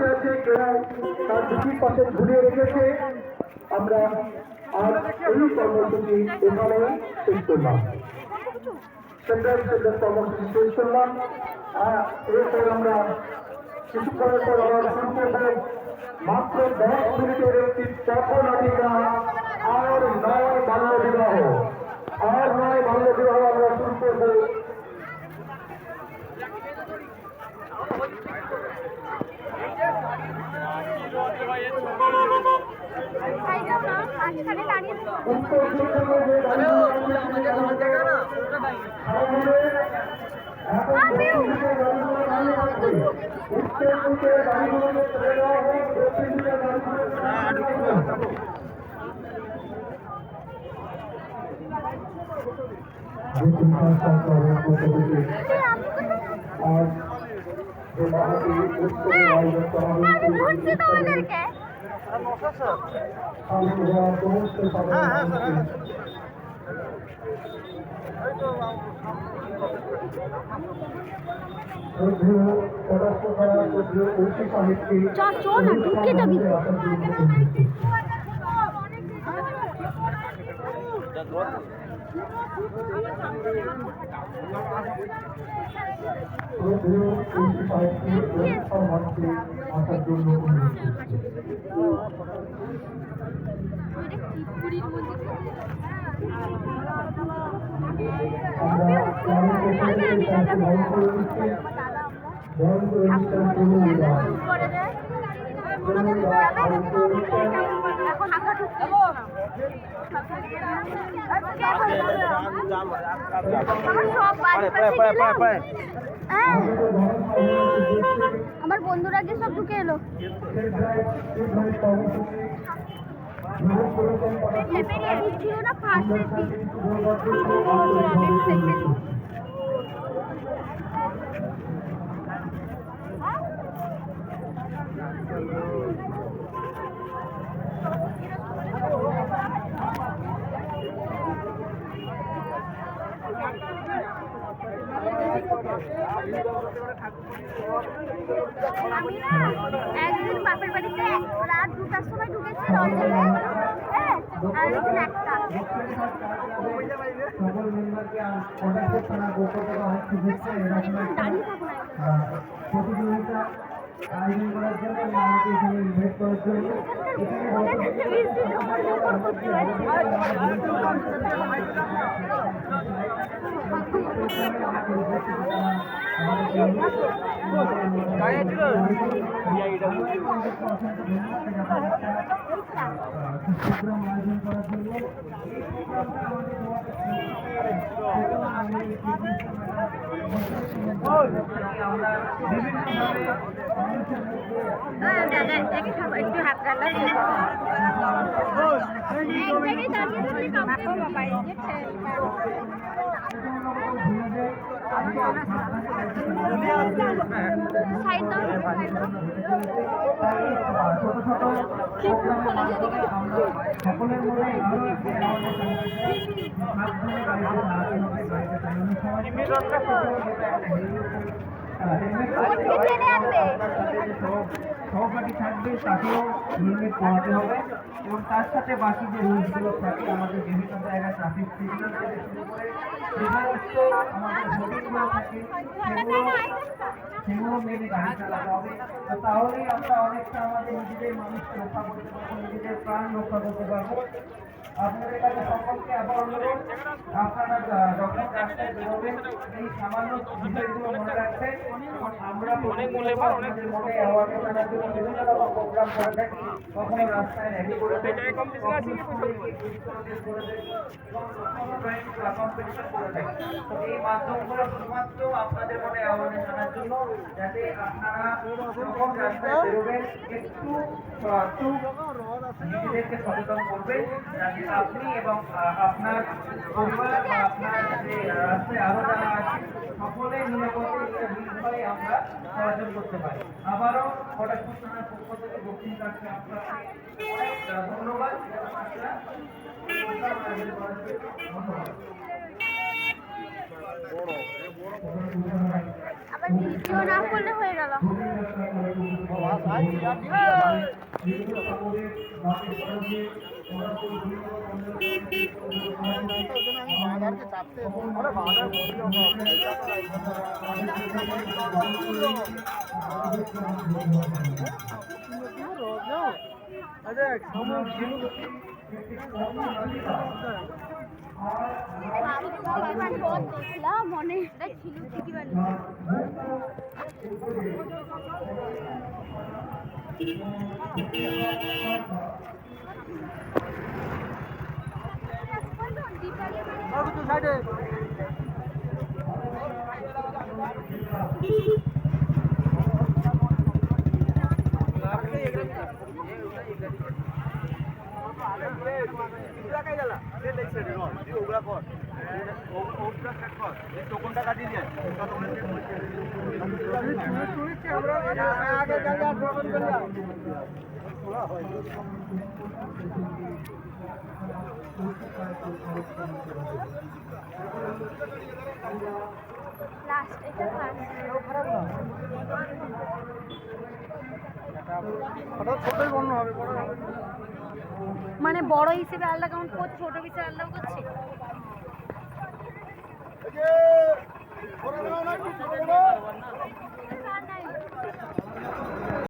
বসে আছে, কেউ তার দুটির পাশে ঝুলিয়ে রেখেছে। আমরা আজ এই কর্মসূচি এখানে শেষ করলাম। সেন্টার কর্মসূচি শেষ করলাম। এরপর আমরা কিছুক্ষণের পর আবার শুরু করবো মাত্র 10 মিনিটের একটি পথনাটিকা, আর নয় বাল্য বিবাহ। আর নয় বাল্য বিবাহ আমরা শুরু করবো। ঢুকে যাবি আমার বন্ধুরা গিয়ে সব ঢুকে এলো। আমি না একদিন বাপের বাড়িতে রাত 2টার সময় ঢুকেছি রথের, হ্যাঁ, আর একদিন 1টা। আয়োজন করার জন্য আমাকে এখানে ইনভাইট করার জন্য একটু হাত সকলের মনে সহপাঠী থাকবে, তাকেও হেলমেট পরাতে হবে এবং তার সাথে বাকি যে রুলসগুলো থাকে আমাদের বিভিন্ন জায়গায় ট্রাফিক সিগন্যাল থেকে শুরু করে যে সমস্ত আমাদের হোর্ডিংগুলো থাকে সেগুলো মেনে গাড়ি চালাতে হবে। তাহলেই আমরা অনেকটা আমাদের নিজেদের মানুষকে রক্ষা করতে পারবো, নিজেদের প্রাণ রক্ষা করতে পারবো। আপনাদের কাছে সকলকে আবার অনুরোধ, আপনারা যখন রাস্তায় বেরোবেন এই সামান্য বিষয়গুলো মনে রাখবেন। আমরা আপনাদের মনে অ্যাওয়ারনেস আনার জন্য বিভিন্ন রকম প্রোগ্রাম করে থাকি, কখনো রাস্তায় র্যালি করে থাকি, তো এই মাধ্যমগুলো শুধুমাত্র আপনাদের মনে অ্যাওয়ারনেস আনার জন্য, যাতে আপনারা যখন রাস্তায় বেরোবেন একটু নিজেদেরকে সচেতন করবেন, যাতে আপনি এবং আপনার পরিবার বা আপনার যে রাস্তায় আরো যারা আছে সকলেই নিরাপদে আমরা চলাচল করতে পারি। আবারও ফটাকপুর থানার পক্ষ থেকে দক্ষিণ কাছে আপনাকে অনেক ধন্যবাদ। ধন্যবাদ। আবার ভিডিও না করলে হয়ে গেল। দেখলাম অনেকটা ছিল ঠিকই বানিয়ে। লাস্ট এটা মানে বড় হিসেবে আলাদা কাউন্ট করছে, ছোট হিসেবে আলাদা করছে।